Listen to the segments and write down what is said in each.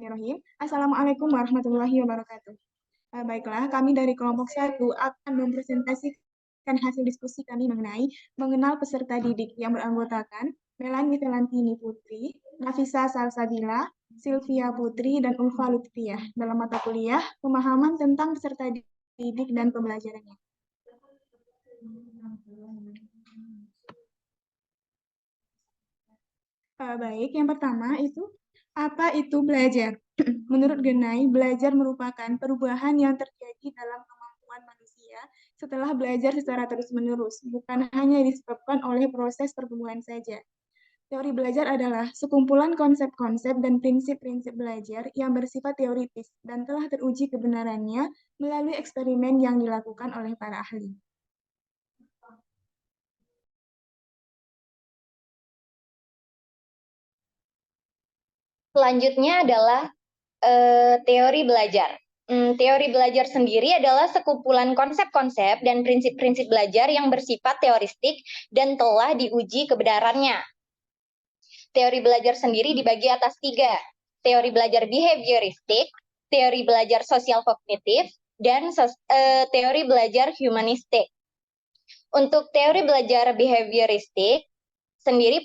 Bismillahirrahmanirrahim. Assalamualaikum warahmatullahi wabarakatuh. Baiklah, kami dari kelompok 1 akan mempresentasikan hasil diskusi kami mengenai mengenal peserta didik yang beranggotakan Melanie Velantini Putri, Nafisa Salsabila, Sylvia Putri, dan Ulfa Lutfiah dalam mata kuliah Pemahaman tentang peserta didik dan pembelajarannya. Baik, yang pertama itu, apa itu belajar? Menurut Genai, belajar merupakan perubahan yang terjadi dalam kemampuan manusia setelah belajar secara terus-menerus, bukan hanya disebabkan oleh proses pertumbuhan saja. Teori belajar adalah sekumpulan konsep-konsep dan prinsip-prinsip belajar yang bersifat teoritis dan telah teruji kebenarannya melalui eksperimen yang dilakukan oleh para ahli. Selanjutnya adalah teori belajar. Teori belajar sendiri adalah sekumpulan konsep-konsep dan prinsip-prinsip belajar yang bersifat teoristik dan telah diuji kebenarannya. Teori belajar sendiri dibagi atas 3, teori belajar behavioristik, teori belajar sosial kognitif, dan teori belajar humanistik. Untuk teori belajar behavioristik, sendiri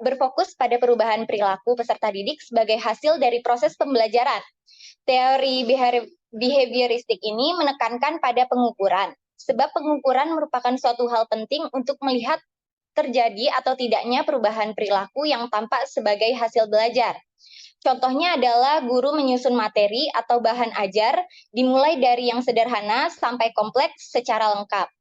berfokus pada perubahan perilaku peserta didik sebagai hasil dari proses pembelajaran. Teori behavioristik ini menekankan pada pengukuran, sebab pengukuran merupakan suatu hal penting untuk melihat terjadi atau tidaknya perubahan perilaku yang tampak sebagai hasil belajar. Contohnya adalah guru menyusun materi atau bahan ajar dimulai dari yang sederhana sampai kompleks secara lengkap.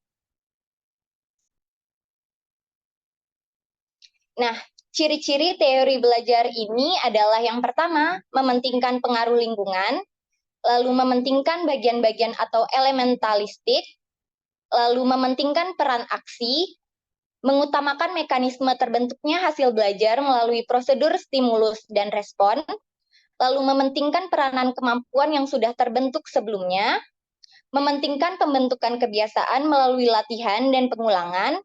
Nah, ciri-ciri teori belajar ini adalah yang pertama, mementingkan pengaruh lingkungan, lalu mementingkan bagian-bagian atau elementalistik, lalu mementingkan peran aksi, mengutamakan mekanisme terbentuknya hasil belajar melalui prosedur stimulus dan respon, lalu mementingkan peranan kemampuan yang sudah terbentuk sebelumnya, mementingkan pembentukan kebiasaan melalui latihan dan pengulangan,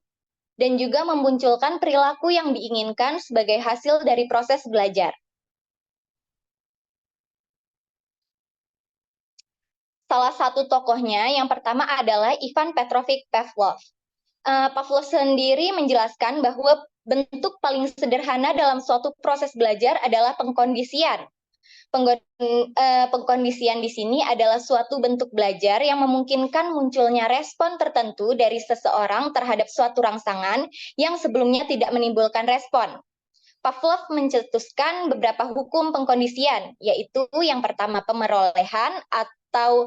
dan juga memunculkan perilaku yang diinginkan sebagai hasil dari proses belajar. Salah satu tokohnya yang pertama adalah Ivan Petrovich Pavlov. Pavlov sendiri menjelaskan bahwa bentuk paling sederhana dalam suatu proses belajar adalah pengkondisian. Pengkondisian di sini adalah suatu bentuk belajar yang memungkinkan munculnya respon tertentu dari seseorang terhadap suatu rangsangan yang sebelumnya tidak menimbulkan respon. Pavlov mencetuskan beberapa hukum pengkondisian, yaitu yang pertama pemerolehan atau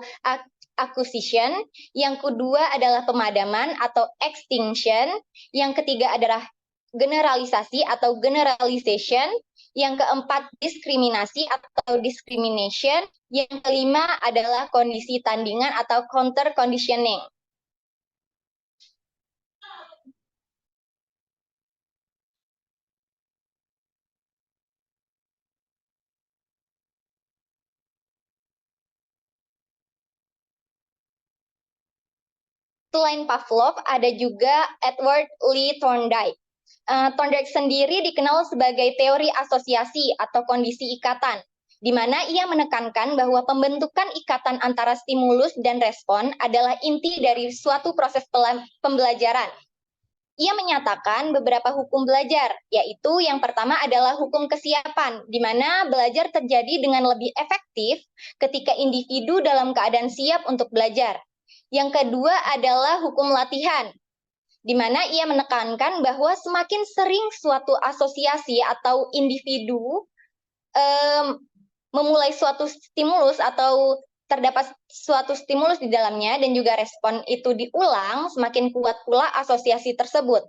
acquisition, yang kedua adalah pemadaman atau extinction, yang ketiga adalah generalisasi atau generalization, yang keempat diskriminasi atau discrimination, yang kelima adalah kondisi tandingan atau counter conditioning. Selain Pavlov, ada juga Edward Lee Thorndike. Thorndike sendiri dikenal sebagai teori asosiasi atau kondisi ikatan, di mana ia menekankan bahwa pembentukan ikatan antara stimulus dan respon adalah inti dari suatu proses pembelajaran. Ia menyatakan beberapa hukum belajar, yaitu yang pertama adalah hukum kesiapan, di mana belajar terjadi dengan lebih efektif ketika individu dalam keadaan siap untuk belajar. Yang kedua adalah hukum latihan, di mana ia menekankan bahwa semakin sering suatu asosiasi atau individu memulai suatu stimulus atau terdapat suatu stimulus di dalamnya dan juga respon itu diulang, semakin kuat pula asosiasi tersebut.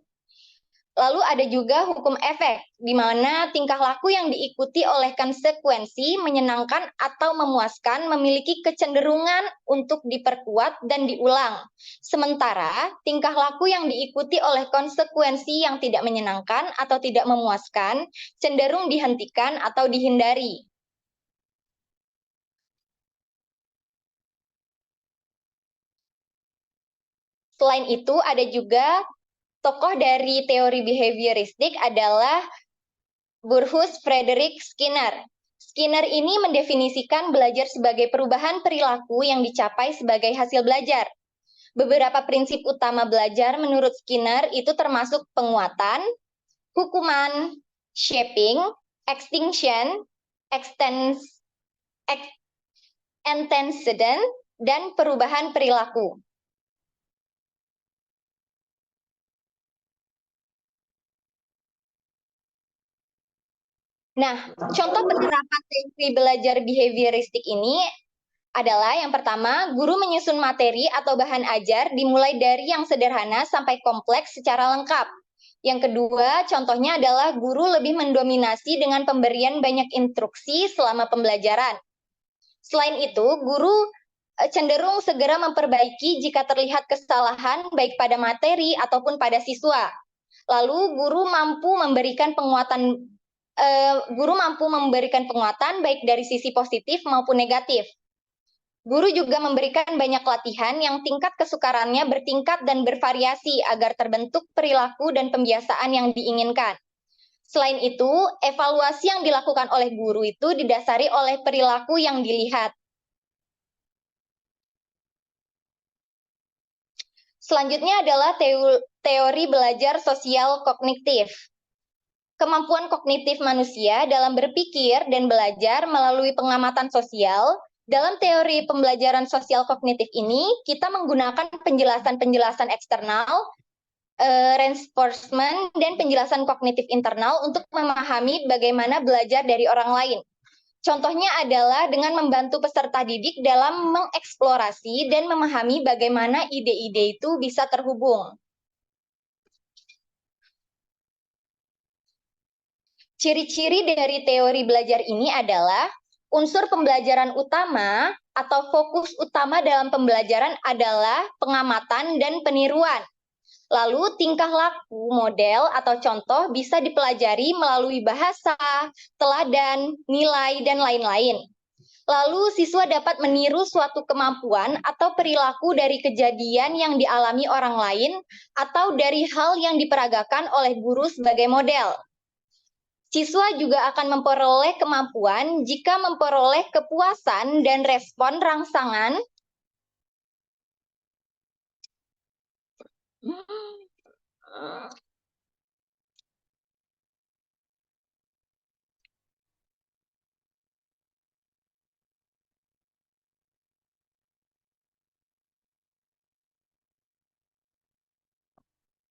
Lalu ada juga hukum efek, di mana tingkah laku yang diikuti oleh konsekuensi menyenangkan atau memuaskan memiliki kecenderungan untuk diperkuat dan diulang. Sementara tingkah laku yang diikuti oleh konsekuensi yang tidak menyenangkan atau tidak memuaskan cenderung dihentikan atau dihindari. Selain itu, ada juga tokoh dari teori behavioristik adalah Burrhus Frederick Skinner. Skinner ini mendefinisikan belajar sebagai perubahan perilaku yang dicapai sebagai hasil belajar. Beberapa prinsip utama belajar menurut Skinner itu termasuk penguatan, hukuman, shaping, extinction, antecedent, dan perubahan perilaku. Nah, contoh penerapan teori belajar behavioristik ini adalah yang pertama, guru menyusun materi atau bahan ajar dimulai dari yang sederhana sampai kompleks secara lengkap. Yang kedua, contohnya adalah guru lebih mendominasi dengan pemberian banyak instruksi selama pembelajaran. Selain itu, guru cenderung segera memperbaiki jika terlihat kesalahan baik pada materi ataupun pada siswa. Lalu guru mampu memberikan penguatan baik dari sisi positif maupun negatif. Guru juga memberikan banyak latihan yang tingkat kesukarannya bertingkat dan bervariasi agar terbentuk perilaku dan pembiasaan yang diinginkan. Selain itu, evaluasi yang dilakukan oleh guru itu didasari oleh perilaku yang dilihat. Selanjutnya adalah teori belajar sosial kognitif. Kemampuan kognitif manusia dalam berpikir dan belajar melalui pengamatan sosial. Dalam teori pembelajaran sosial kognitif ini, kita menggunakan penjelasan-penjelasan eksternal, reinforcement, dan penjelasan kognitif internal untuk memahami bagaimana belajar dari orang lain. Contohnya adalah dengan membantu peserta didik dalam mengeksplorasi dan memahami bagaimana ide-ide itu bisa terhubung. Ciri-ciri dari teori belajar ini adalah unsur pembelajaran utama atau fokus utama dalam pembelajaran adalah pengamatan dan peniruan. Lalu tingkah laku, model, atau contoh bisa dipelajari melalui bahasa, teladan, nilai, dan lain-lain. Lalu siswa dapat meniru suatu kemampuan atau perilaku dari kejadian yang dialami orang lain atau dari hal yang diperagakan oleh guru sebagai model. Siswa juga akan memperoleh kemampuan jika memperoleh kepuasan dan respon rangsangan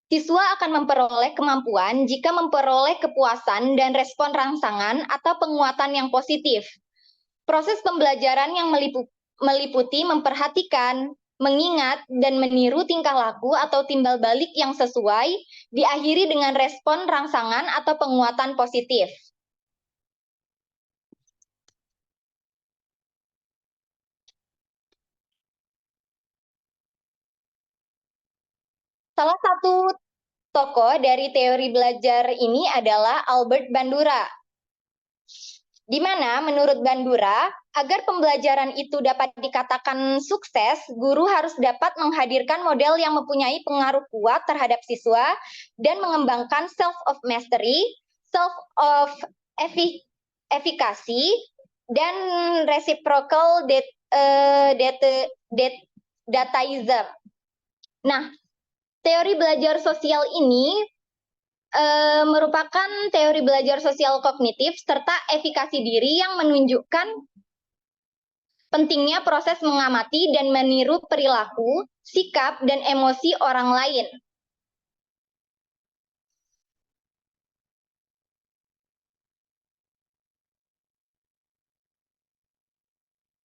Siswa akan memperoleh kemampuan jika memperoleh kepuasan dan respon rangsangan atau penguatan yang positif. Proses pembelajaran yang meliputi memperhatikan, mengingat, dan meniru tingkah laku atau timbal balik yang sesuai, diakhiri dengan respon rangsangan atau penguatan positif. Salah satu tokoh dari teori belajar ini adalah Albert Bandura. Di mana menurut Bandura, agar pembelajaran itu dapat dikatakan sukses, guru harus dapat menghadirkan model yang mempunyai pengaruh kuat terhadap siswa dan mengembangkan self of mastery, self of efficacy, dan reciprocal dataism. Nah, teori belajar sosial ini merupakan teori belajar sosial kognitif serta efikasi diri yang menunjukkan pentingnya proses mengamati dan meniru perilaku, sikap, dan emosi orang lain.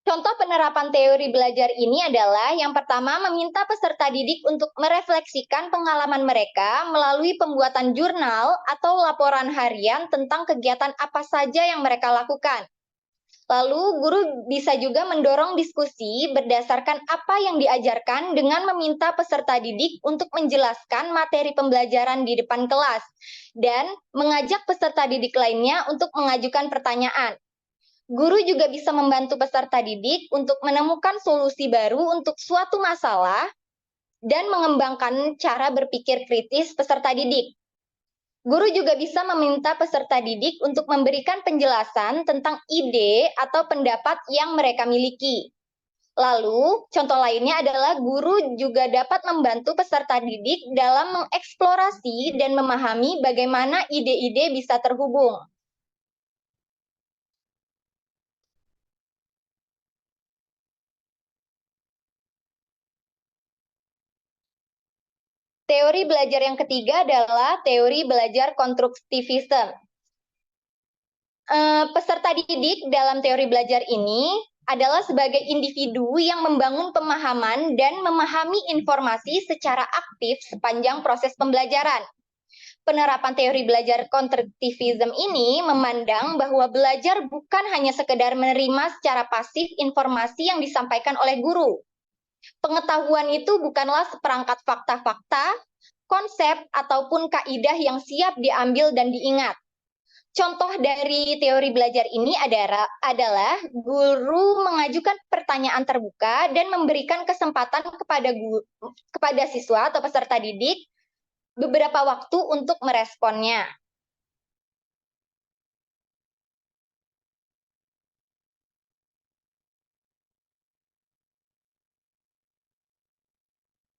Contoh penerapan teori belajar ini adalah yang pertama meminta peserta didik untuk merefleksikan pengalaman mereka melalui pembuatan jurnal atau laporan harian tentang kegiatan apa saja yang mereka lakukan. Lalu guru bisa juga mendorong diskusi berdasarkan apa yang diajarkan dengan meminta peserta didik untuk menjelaskan materi pembelajaran di depan kelas dan mengajak peserta didik lainnya untuk mengajukan pertanyaan. Guru juga bisa membantu peserta didik untuk menemukan solusi baru untuk suatu masalah dan mengembangkan cara berpikir kritis peserta didik. Guru juga bisa meminta peserta didik untuk memberikan penjelasan tentang ide atau pendapat yang mereka miliki. Lalu, contoh lainnya adalah guru juga dapat membantu peserta didik dalam mengeksplorasi dan memahami bagaimana ide-ide bisa terhubung. Teori belajar yang ketiga adalah teori belajar konstruktivisme. Peserta didik dalam teori belajar ini adalah sebagai individu yang membangun pemahaman dan memahami informasi secara aktif sepanjang proses pembelajaran. Penerapan teori belajar konstruktivisme ini memandang bahwa belajar bukan hanya sekedar menerima secara pasif informasi yang disampaikan oleh guru. Pengetahuan itu bukanlah seperangkat fakta-fakta, konsep, ataupun kaidah yang siap diambil dan diingat. Contoh dari teori belajar ini adalah guru mengajukan pertanyaan terbuka dan memberikan kesempatan kepada siswa atau peserta didik beberapa waktu untuk meresponnya.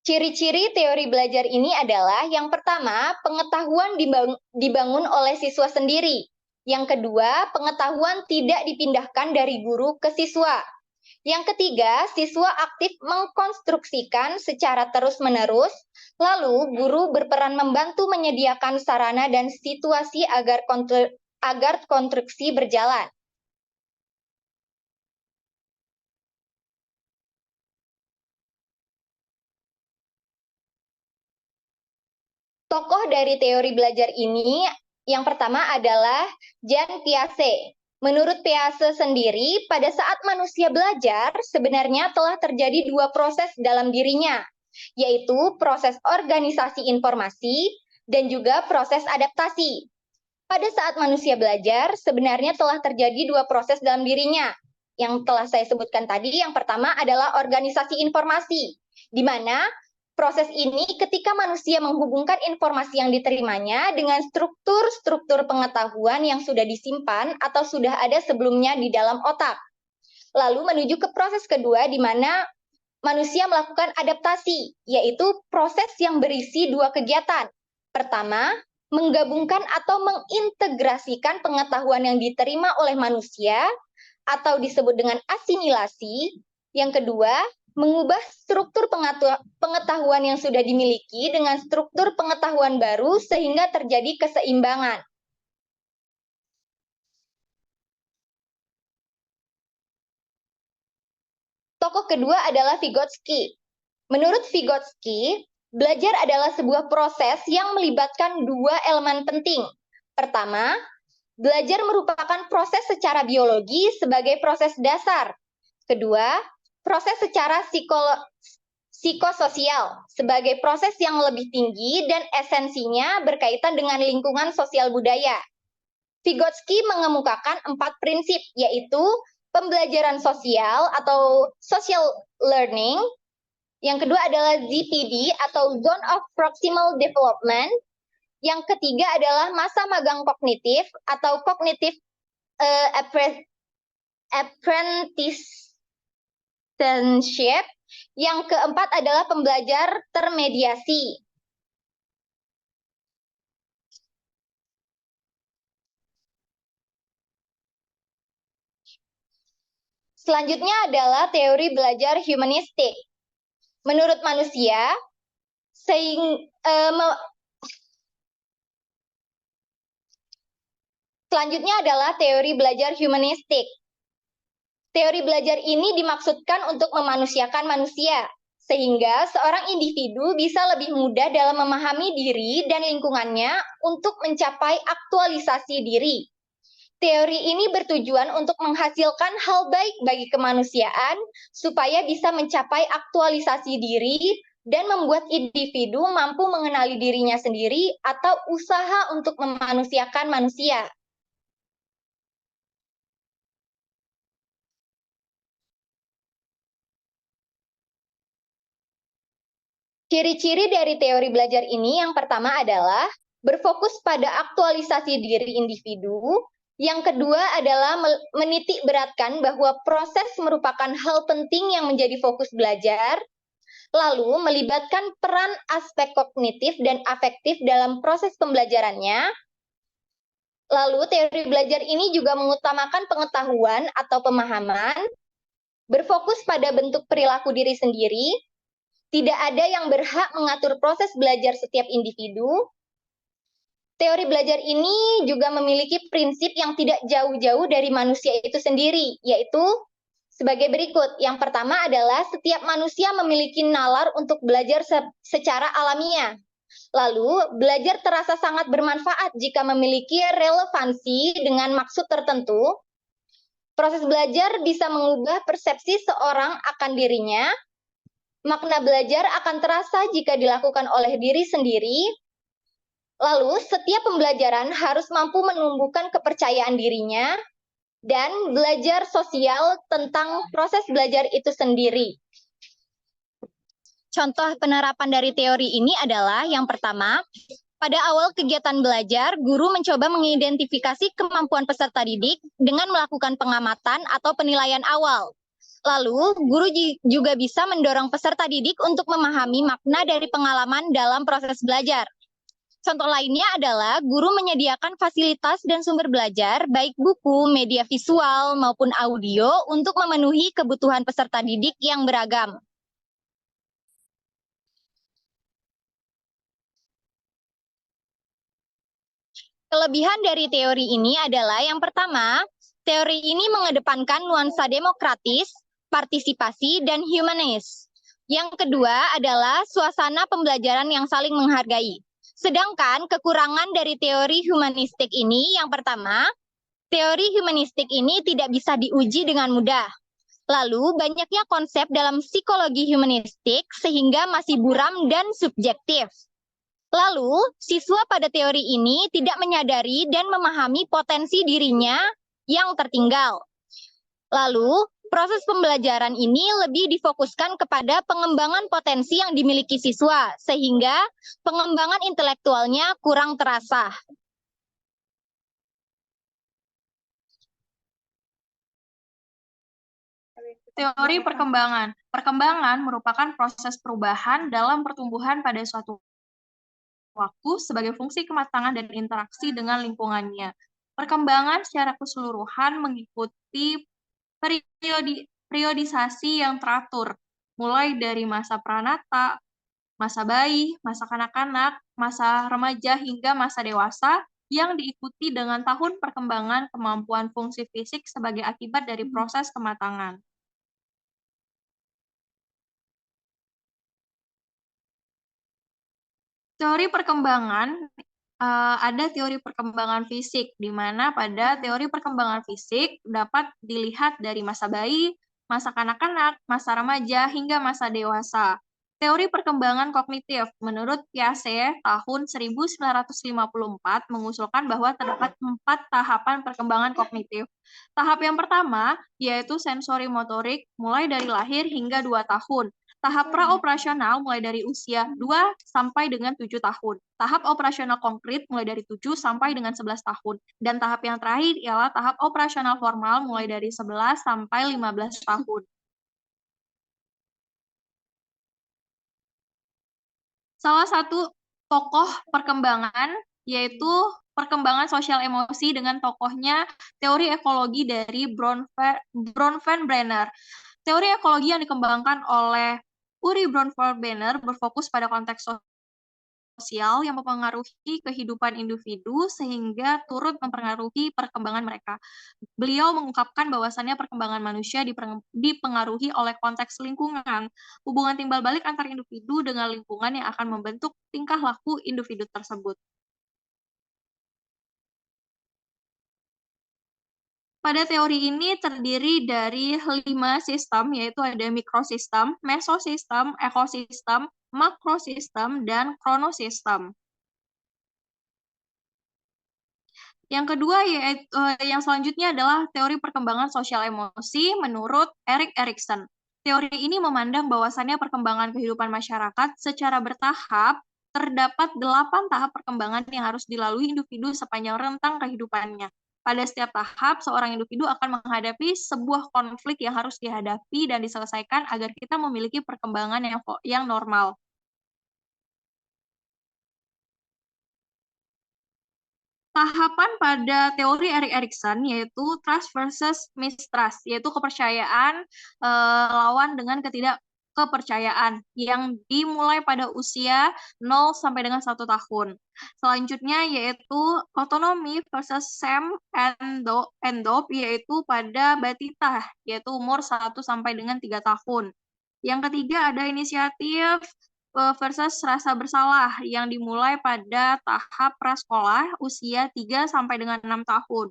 Ciri-ciri teori belajar ini adalah yang pertama, pengetahuan dibangun oleh siswa sendiri. Yang kedua, pengetahuan tidak dipindahkan dari guru ke siswa. Yang ketiga, siswa aktif mengkonstruksikan secara terus-menerus, lalu guru berperan membantu menyediakan sarana dan situasi agar konstruksi berjalan. Tokoh dari teori belajar ini yang pertama adalah Jean Piaget. Menurut Piaget sendiri, pada saat manusia belajar, sebenarnya telah terjadi dua proses dalam dirinya, yaitu proses organisasi informasi dan juga proses adaptasi. Pada saat manusia belajar, sebenarnya telah terjadi dua proses dalam dirinya. Yang telah saya sebutkan tadi, yang pertama adalah organisasi informasi, di mana proses ini ketika manusia menghubungkan informasi yang diterimanya dengan struktur-struktur pengetahuan yang sudah disimpan atau sudah ada sebelumnya di dalam otak. Lalu menuju ke proses kedua di mana manusia melakukan adaptasi, yaitu proses yang berisi dua kegiatan. Pertama, menggabungkan atau mengintegrasikan pengetahuan yang diterima oleh manusia atau disebut dengan asimilasi. Yang kedua, mengubah struktur pengetahuan yang sudah dimiliki dengan struktur pengetahuan baru sehingga terjadi keseimbangan. Tokoh kedua adalah Vygotsky. Menurut Vygotsky, belajar adalah sebuah proses yang melibatkan dua elemen penting. Pertama, belajar merupakan proses secara biologi sebagai proses dasar. Kedua, proses secara psikososial sebagai proses yang lebih tinggi dan esensinya berkaitan dengan lingkungan sosial budaya. Vygotsky mengemukakan 4 prinsip, yaitu pembelajaran sosial atau social learning. Yang kedua adalah ZPD atau Zone of Proximal Development. Yang ketiga adalah masa magang kognitif atau Cognitive Apprenticeship. Yang keempat adalah pembelajar termediasi. Selanjutnya adalah teori belajar humanistik. Menurut manusia, selanjutnya adalah teori belajar humanistik. Teori belajar ini dimaksudkan untuk memanusiakan manusia, sehingga seorang individu bisa lebih mudah dalam memahami diri dan lingkungannya untuk mencapai aktualisasi diri. Teori ini bertujuan untuk menghasilkan hal baik bagi kemanusiaan supaya bisa mencapai aktualisasi diri dan membuat individu mampu mengenali dirinya sendiri atau usaha untuk memanusiakan manusia. Ciri-ciri dari teori belajar ini yang pertama adalah berfokus pada aktualisasi diri individu. Yang kedua adalah menitik beratkan bahwa proses merupakan hal penting yang menjadi fokus belajar. Lalu melibatkan peran aspek kognitif dan afektif dalam proses pembelajarannya. Lalu teori belajar ini juga mengutamakan pengetahuan atau pemahaman, berfokus pada bentuk perilaku diri sendiri, tidak ada yang berhak mengatur proses belajar setiap individu. Teori belajar ini juga memiliki prinsip yang tidak jauh-jauh dari manusia itu sendiri, yaitu sebagai berikut. Yang pertama adalah setiap manusia memiliki nalar untuk belajar secara alamiah. Lalu, belajar terasa sangat bermanfaat jika memiliki relevansi dengan maksud tertentu. Proses belajar bisa mengubah persepsi seorang akan dirinya. Makna belajar akan terasa jika dilakukan oleh diri sendiri. Lalu, setiap pembelajaran harus mampu menumbuhkan kepercayaan dirinya dan belajar sosial tentang proses belajar itu sendiri. Contoh penerapan dari teori ini adalah yang pertama, pada awal kegiatan belajar, guru mencoba mengidentifikasi kemampuan peserta didik dengan melakukan pengamatan atau penilaian awal. Lalu, guru juga bisa mendorong peserta didik untuk memahami makna dari pengalaman dalam proses belajar. Contoh lainnya adalah guru menyediakan fasilitas dan sumber belajar, baik buku, media visual, maupun audio untuk memenuhi kebutuhan peserta didik yang beragam. Kelebihan dari teori ini adalah yang pertama, teori ini mengedepankan nuansa demokratis, partisipasi, dan humanis. Yang kedua adalah suasana pembelajaran yang saling menghargai. Sedangkan kekurangan dari teori humanistik ini, yang pertama, teori humanistik ini tidak bisa diuji dengan mudah. Lalu, banyaknya konsep dalam psikologi humanistik sehingga masih buram dan subjektif. Lalu, siswa pada teori ini tidak menyadari dan memahami potensi dirinya yang tertinggal. Lalu, proses pembelajaran ini lebih difokuskan kepada pengembangan potensi yang dimiliki siswa, sehingga pengembangan intelektualnya kurang terasa. Teori perkembangan. Perkembangan merupakan proses perubahan dalam pertumbuhan pada suatu waktu sebagai fungsi kematangan dan interaksi dengan lingkungannya. Perkembangan secara keseluruhan mengikuti periodisasi yang teratur, mulai dari masa pranata, masa bayi, masa kanak-kanak, masa remaja, hingga masa dewasa, yang diikuti dengan tahun perkembangan kemampuan fungsi fisik sebagai akibat dari proses kematangan. Teori perkembangan, ada teori perkembangan fisik, di mana pada teori perkembangan fisik dapat dilihat dari masa bayi, masa kanak-kanak, masa remaja, hingga masa dewasa. Teori perkembangan kognitif, menurut Piaget tahun 1954 mengusulkan bahwa terdapat 4 tahapan perkembangan kognitif. Tahap yang pertama yaitu sensori motorik, mulai dari lahir hingga 2 tahun. Tahap praoperasional mulai dari usia 2 sampai dengan 7 tahun. Tahap operasional konkret mulai dari 7 sampai dengan 11 tahun. Dan tahap yang terakhir ialah tahap operasional formal mulai dari 11 sampai 15 tahun. Salah satu tokoh perkembangan yaitu perkembangan sosial emosi dengan tokohnya teori ekologi dari Bronfenbrenner. Teori ekologi yang dikembangkan oleh Uri Bronfenbrenner berfokus pada konteks sosial yang mempengaruhi kehidupan individu sehingga turut mempengaruhi perkembangan mereka. Beliau mengungkapkan bahwasannya perkembangan manusia dipengaruhi oleh konteks lingkungan, hubungan timbal balik antar individu dengan lingkungan yang akan membentuk tingkah laku individu tersebut. Pada teori ini terdiri dari 5 sistem, yaitu ada mikrosistem, mesosistem, ekosistem, makrosistem, dan kronosistem. Yang kedua, yaitu yang selanjutnya adalah teori perkembangan sosial emosi menurut Erik Erikson. Teori ini memandang bahwasannya perkembangan kehidupan masyarakat secara bertahap terdapat 8 tahap perkembangan yang harus dilalui individu sepanjang rentang kehidupannya. Pada setiap tahap, seorang individu akan menghadapi sebuah konflik yang harus dihadapi dan diselesaikan agar kita memiliki perkembangan yang normal. Tahapan pada teori Erik Erikson yaitu trust versus mistrust, yaitu kepercayaan lawan dengan ketidakkepercayaan yang dimulai pada usia 0 sampai dengan 1 tahun. Selanjutnya yaitu otonomi versus Sam and Dop, yaitu pada batita, yaitu umur 1 sampai dengan 3 tahun. Yang ketiga ada inisiatif versus rasa bersalah yang dimulai pada tahap prasekolah usia 3 sampai dengan 6 tahun.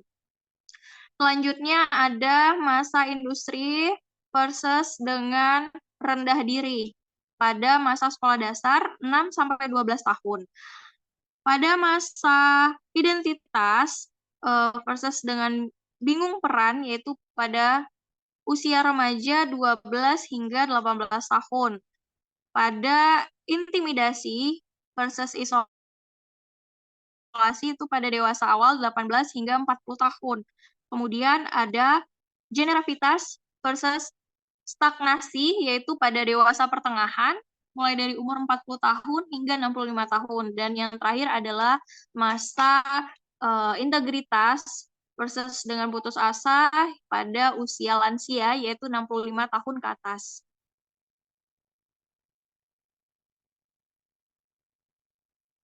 Selanjutnya ada masa industri versus dengan rendah diri pada masa sekolah dasar 6 sampai 12 tahun. Pada masa identitas versus dengan bingung peran yaitu pada usia remaja 12 hingga 18 tahun. Pada intimidasi versus isolasi itu pada dewasa awal 18 hingga 40 tahun. Kemudian ada generavitas versus stagnasi, yaitu pada dewasa pertengahan, mulai dari umur 40 tahun hingga 65 tahun. Dan yang terakhir adalah masa integritas versus dengan putus asa pada usia lansia, yaitu 65 tahun ke atas.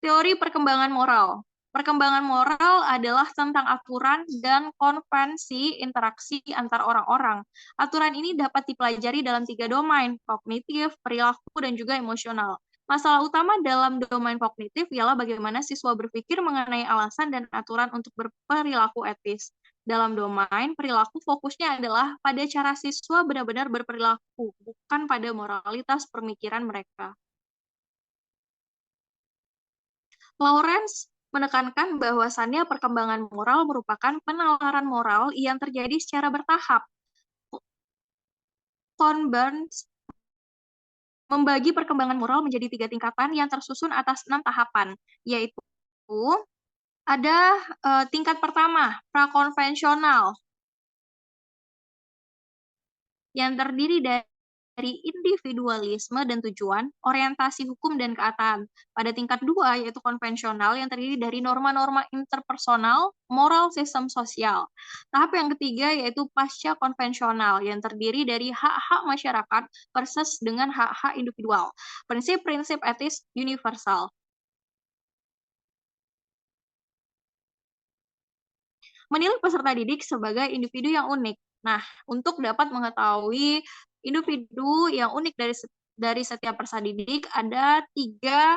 Teori perkembangan moral. Perkembangan moral adalah tentang aturan dan konvensi interaksi antar orang-orang. Aturan ini dapat dipelajari dalam 3 domain, kognitif, perilaku, dan juga emosional. Masalah utama dalam domain kognitif ialah bagaimana siswa berpikir mengenai alasan dan aturan untuk berperilaku etis. Dalam domain perilaku, fokusnya adalah pada cara siswa benar-benar berperilaku, bukan pada moralitas pemikiran mereka. Lawrence menekankan bahwasannya perkembangan moral merupakan penalaran moral yang terjadi secara bertahap. Thornburns membagi perkembangan moral menjadi 3 tingkatan yang tersusun atas 6 tahapan, yaitu ada tingkat pertama, prakonvensional, yang terdiri dari individualisme dan tujuan, orientasi hukum dan keadaan. Pada tingkat 2, yaitu konvensional, yang terdiri dari norma-norma interpersonal, moral sistem sosial. Tahap yang ketiga yaitu pasca konvensional, yang terdiri dari hak-hak masyarakat versus dengan hak-hak individual. Prinsip-prinsip etis universal. Menilai peserta didik sebagai individu yang unik. Nah, untuk dapat mengetahui individu yang unik dari setiap peserta didik, ada tiga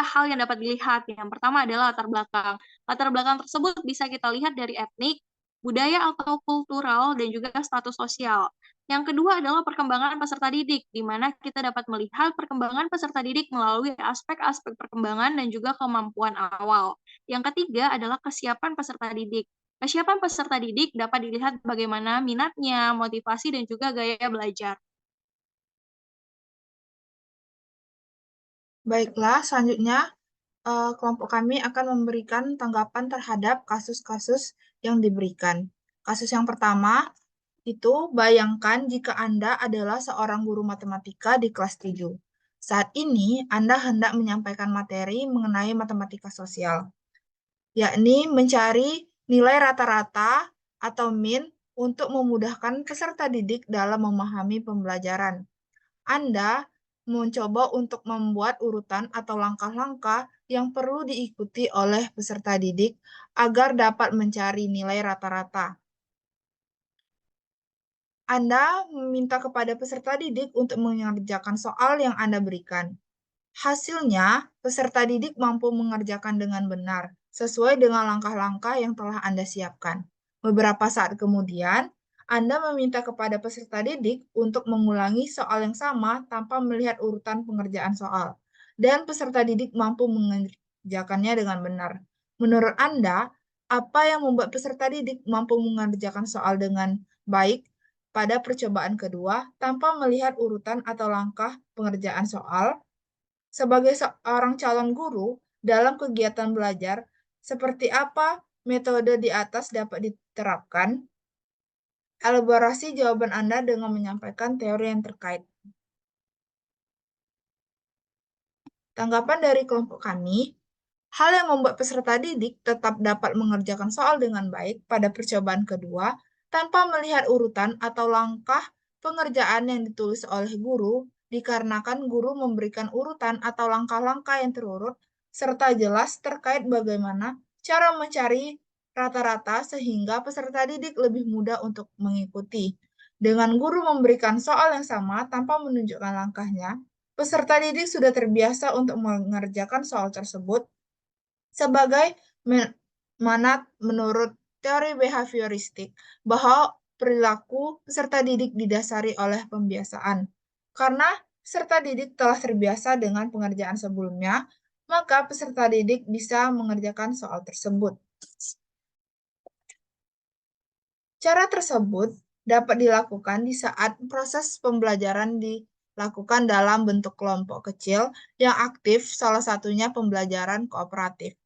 hal yang dapat dilihat. Yang pertama adalah latar belakang. Latar belakang tersebut bisa kita lihat dari etnik, budaya atau kultural, dan juga status sosial. Yang kedua adalah perkembangan peserta didik, di mana kita dapat melihat perkembangan peserta didik melalui aspek-aspek perkembangan dan juga kemampuan awal. Yang ketiga adalah kesiapan peserta didik. Kesiapan peserta didik dapat dilihat bagaimana minatnya, motivasi, dan juga gaya belajar. Baiklah, selanjutnya kelompok kami akan memberikan tanggapan terhadap kasus-kasus yang diberikan. Kasus yang pertama, itu bayangkan jika Anda adalah seorang guru matematika di kelas 7. Saat ini, Anda hendak menyampaikan materi mengenai matematika sosial, yakni mencari nilai rata-rata atau min untuk memudahkan peserta didik dalam memahami pembelajaran. Anda mencoba untuk membuat urutan atau langkah-langkah yang perlu diikuti oleh peserta didik agar dapat mencari nilai rata-rata. Anda meminta kepada peserta didik untuk mengerjakan soal yang Anda berikan. Hasilnya, peserta didik mampu mengerjakan dengan benar, sesuai dengan langkah-langkah yang telah Anda siapkan. Beberapa saat kemudian, Anda meminta kepada peserta didik untuk mengulangi soal yang sama tanpa melihat urutan pengerjaan soal, dan peserta didik mampu mengerjakannya dengan benar. Menurut Anda, apa yang membuat peserta didik mampu mengerjakan soal dengan baik pada percobaan kedua tanpa melihat urutan atau langkah pengerjaan soal? Sebagai seorang calon guru dalam kegiatan belajar, seperti apa metode di atas dapat diterapkan? Elaborasi jawaban Anda dengan menyampaikan teori yang terkait. Tanggapan dari kelompok kami, hal yang membuat peserta didik tetap dapat mengerjakan soal dengan baik pada percobaan kedua tanpa melihat urutan atau langkah pengerjaan yang ditulis oleh guru, dikarenakan guru memberikan urutan atau langkah-langkah yang terurut serta jelas terkait bagaimana cara mencari rata-rata sehingga peserta didik lebih mudah untuk mengikuti. Dengan guru memberikan soal yang sama tanpa menunjukkan langkahnya, peserta didik sudah terbiasa untuk mengerjakan soal tersebut sebagai mana menurut teori behavioristik bahwa perilaku peserta didik didasari oleh pembiasaan. Karena peserta didik telah terbiasa dengan pengerjaan sebelumnya, maka peserta didik bisa mengerjakan soal tersebut. Cara tersebut dapat dilakukan di saat proses pembelajaran dilakukan dalam bentuk kelompok kecil yang aktif, salah satunya pembelajaran kooperatif.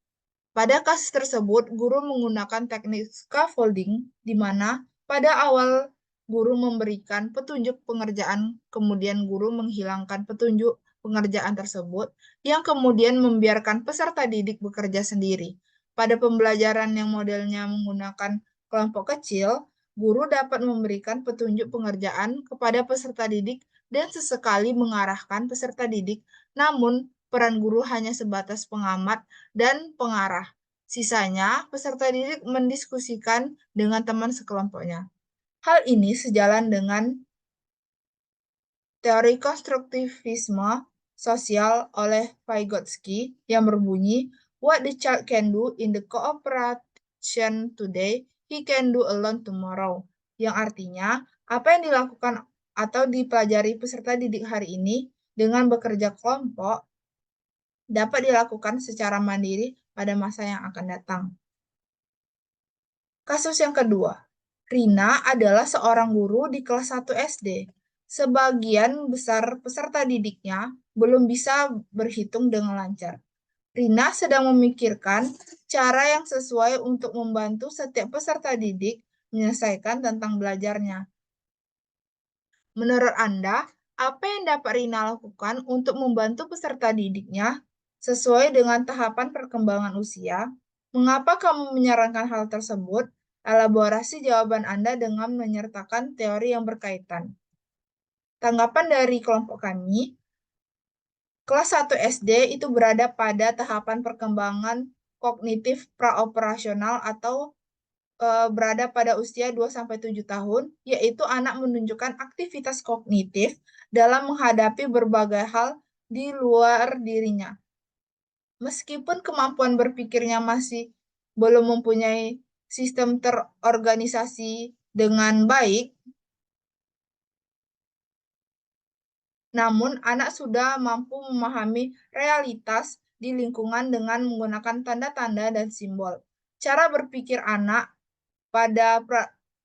Pada kasus tersebut, guru menggunakan teknik scaffolding, di mana pada awal guru memberikan petunjuk pengerjaan, kemudian guru menghilangkan petunjuk pengerjaan tersebut, yang kemudian membiarkan peserta didik bekerja sendiri. Pada pembelajaran yang modelnya menggunakan kelompok kecil, guru dapat memberikan petunjuk pengerjaan kepada peserta didik dan sesekali mengarahkan peserta didik, namun peran guru hanya sebatas pengamat dan pengarah. Sisanya, peserta didik mendiskusikan dengan teman sekelompoknya. Hal ini sejalan dengan teori konstruktivisme sosial oleh Vygotsky yang berbunyi, "What the child can do in the cooperation today, he can do alone tomorrow." Yang artinya, apa yang dilakukan atau dipelajari peserta didik hari ini dengan bekerja kelompok dapat dilakukan secara mandiri pada masa yang akan datang. Kasus yang kedua, Rina adalah seorang guru di kelas 1 SD. Sebagian besar peserta didiknya belum bisa berhitung dengan lancar. Rina sedang memikirkan cara yang sesuai untuk membantu setiap peserta didik menyelesaikan tentang belajarnya. Menurut Anda, apa yang dapat Rina lakukan untuk membantu peserta didiknya sesuai dengan tahapan perkembangan usia? Mengapa kamu menyarankan hal tersebut? Elaborasi jawaban Anda dengan menyertakan teori yang berkaitan. Tanggapan dari kelompok kami, kelas 1 SD itu berada pada tahapan perkembangan kognitif praoperasional atau berada pada usia 2-7 tahun, yaitu anak menunjukkan aktivitas kognitif dalam menghadapi berbagai hal di luar dirinya. Meskipun kemampuan berpikirnya masih belum mempunyai sistem terorganisasi dengan baik, namun anak sudah mampu memahami realitas di lingkungan dengan menggunakan tanda-tanda dan simbol. Cara berpikir anak pada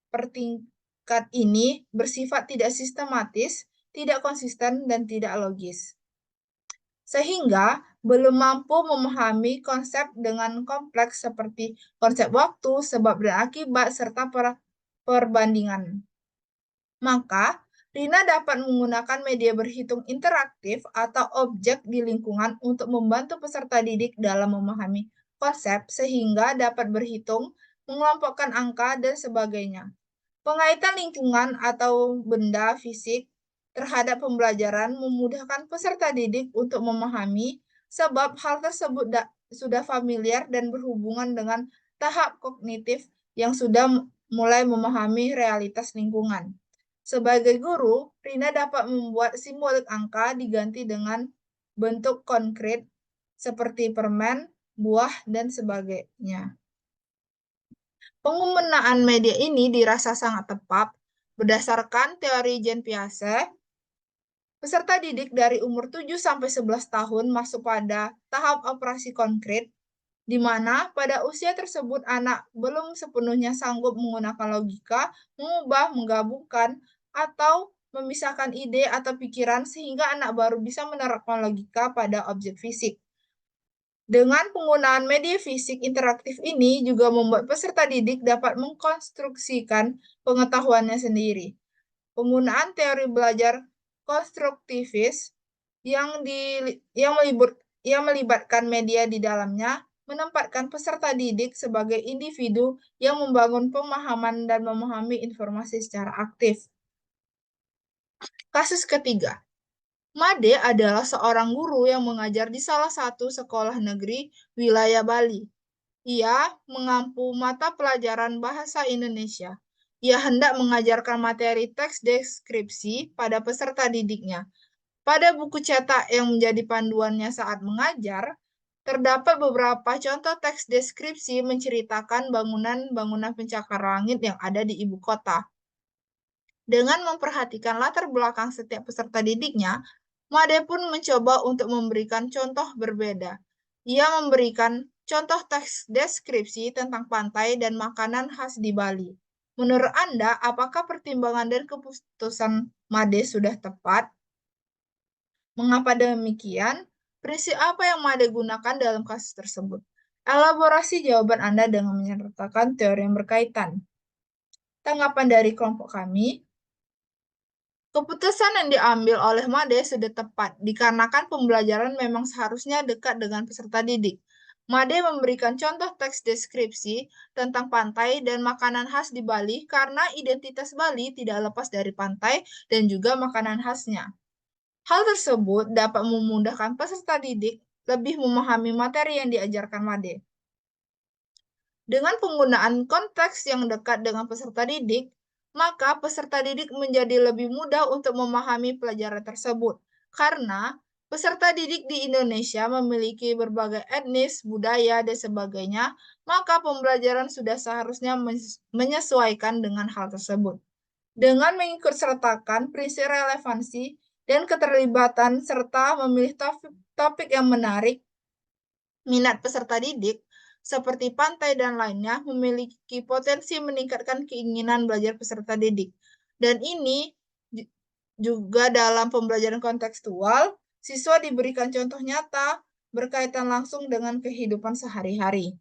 pertingkat ini bersifat tidak sistematis, tidak konsisten, dan tidak logis. Sehingga belum mampu memahami konsep dengan kompleks seperti konsep waktu, sebab dan akibat, serta perbandingan. Maka, Rina dapat menggunakan media berhitung interaktif atau objek di lingkungan untuk membantu peserta didik dalam memahami konsep sehingga dapat berhitung, mengelompokkan angka, dan sebagainya. Pengaitan lingkungan atau benda fisik terhadap pembelajaran memudahkan peserta didik untuk memahami sebab hal tersebut sudah familiar dan berhubungan dengan tahap kognitif yang sudah mulai memahami realitas lingkungan. Sebagai guru, Rina dapat membuat simbolik angka diganti dengan bentuk konkret seperti permen, buah, dan sebagainya. Penggunaan media ini dirasa sangat tepat berdasarkan teori Jean Piaget. Peserta didik dari umur 7-11 tahun masuk pada tahap operasi konkret, di mana pada usia tersebut anak belum sepenuhnya sanggup menggunakan logika, mengubah, menggabungkan, atau memisahkan ide atau pikiran sehingga anak baru bisa menerapkan logika pada objek fisik. Dengan penggunaan media fisik interaktif ini juga membuat peserta didik dapat mengkonstruksikan pengetahuannya sendiri. Penggunaan teori belajar konstruktivis yang melibatkan media di dalamnya menempatkan peserta didik sebagai individu yang membangun pemahaman dan memahami informasi secara aktif. Kasus ketiga, Made adalah seorang guru yang mengajar di salah satu sekolah negeri wilayah Bali. Ia mengampu mata pelajaran bahasa Indonesia. Ia hendak mengajarkan materi teks deskripsi pada peserta didiknya. Pada buku cetak yang menjadi panduannya saat mengajar, terdapat beberapa contoh teks deskripsi menceritakan bangunan-bangunan pencakar langit yang ada di ibu kota. Dengan memperhatikan latar belakang setiap peserta didiknya, Made pun mencoba untuk memberikan contoh berbeda. Ia memberikan contoh teks deskripsi tentang pantai dan makanan khas di Bali. Menurut Anda, apakah pertimbangan dan keputusan Made sudah tepat? Mengapa demikian? Prinsip apa yang Made gunakan dalam kasus tersebut? Elaborasi jawaban Anda dengan menyertakan teori yang berkaitan. Tanggapan dari kelompok kami, keputusan yang diambil oleh Made sudah tepat, dikarenakan pembelajaran memang seharusnya dekat dengan peserta didik. Made memberikan contoh teks deskripsi tentang pantai dan makanan khas di Bali karena identitas Bali tidak lepas dari pantai dan juga makanan khasnya. Hal tersebut dapat memudahkan peserta didik lebih memahami materi yang diajarkan Made. Dengan penggunaan konteks yang dekat dengan peserta didik, maka peserta didik menjadi lebih mudah untuk memahami pelajaran tersebut. Karena peserta didik di Indonesia memiliki berbagai etnis, budaya, dan sebagainya, maka pembelajaran sudah seharusnya menyesuaikan dengan hal tersebut. Dengan mengikut sertakan prinsip relevansi dan keterlibatan serta memilih topik yang menarik minat peserta didik, seperti pantai dan lainnya, memiliki potensi meningkatkan keinginan belajar peserta didik. Dan ini juga dalam pembelajaran kontekstual, siswa diberikan contoh nyata berkaitan langsung dengan kehidupan sehari-hari.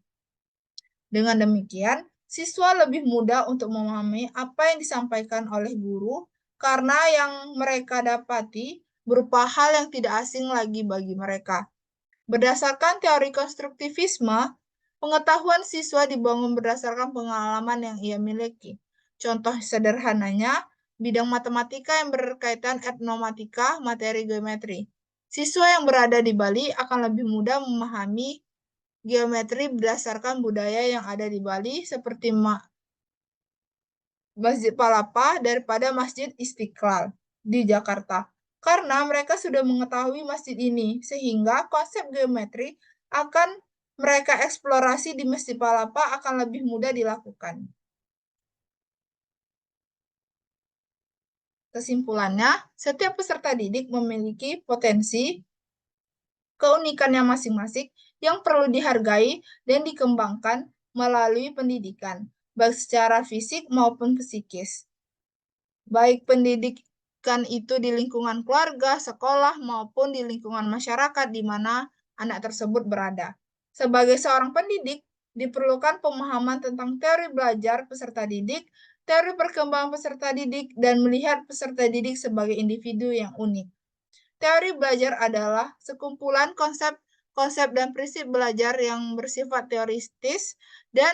Dengan demikian, siswa lebih mudah untuk memahami apa yang disampaikan oleh guru karena yang mereka dapati berupa hal yang tidak asing lagi bagi mereka. Berdasarkan teori konstruktivisme, pengetahuan siswa dibangun berdasarkan pengalaman yang ia miliki. Contoh sederhananya, bidang matematika yang berkaitan etnomatika, materi geometri. Siswa yang berada di Bali akan lebih mudah memahami geometri berdasarkan budaya yang ada di Bali, seperti Masjid Palapa daripada Masjid Istiqlal di Jakarta. Karena mereka sudah mengetahui masjid ini, sehingga konsep geometri akan mereka eksplorasi di Masjid Palapa akan lebih mudah dilakukan. Kesimpulannya, setiap peserta didik memiliki potensi keunikannya masing-masing yang perlu dihargai dan dikembangkan melalui pendidikan, baik secara fisik maupun psikis. Baik pendidikan itu di lingkungan keluarga, sekolah, maupun di lingkungan masyarakat di mana anak tersebut berada. Sebagai seorang pendidik, diperlukan pemahaman tentang teori belajar peserta didik, teori perkembangan peserta didik, dan melihat peserta didik sebagai individu yang unik. Teori belajar adalah sekumpulan konsep dan prinsip belajar yang bersifat teoritis dan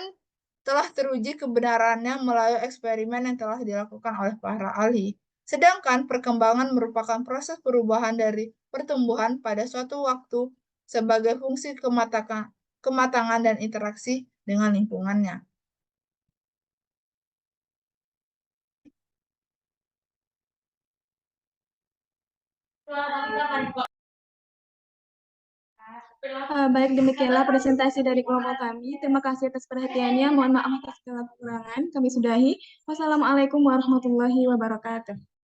telah teruji kebenarannya melalui eksperimen yang telah dilakukan oleh para ahli. Sedangkan perkembangan merupakan proses perubahan dari pertumbuhan pada suatu waktu sebagai fungsi kematangan dan interaksi dengan lingkungannya. Baik, demikianlah presentasi dari kelompok kami. Terima kasih atas perhatiannya. Mohon maaf atas segala kekurangan. Kami sudahi. Wassalamualaikum warahmatullahi wabarakatuh.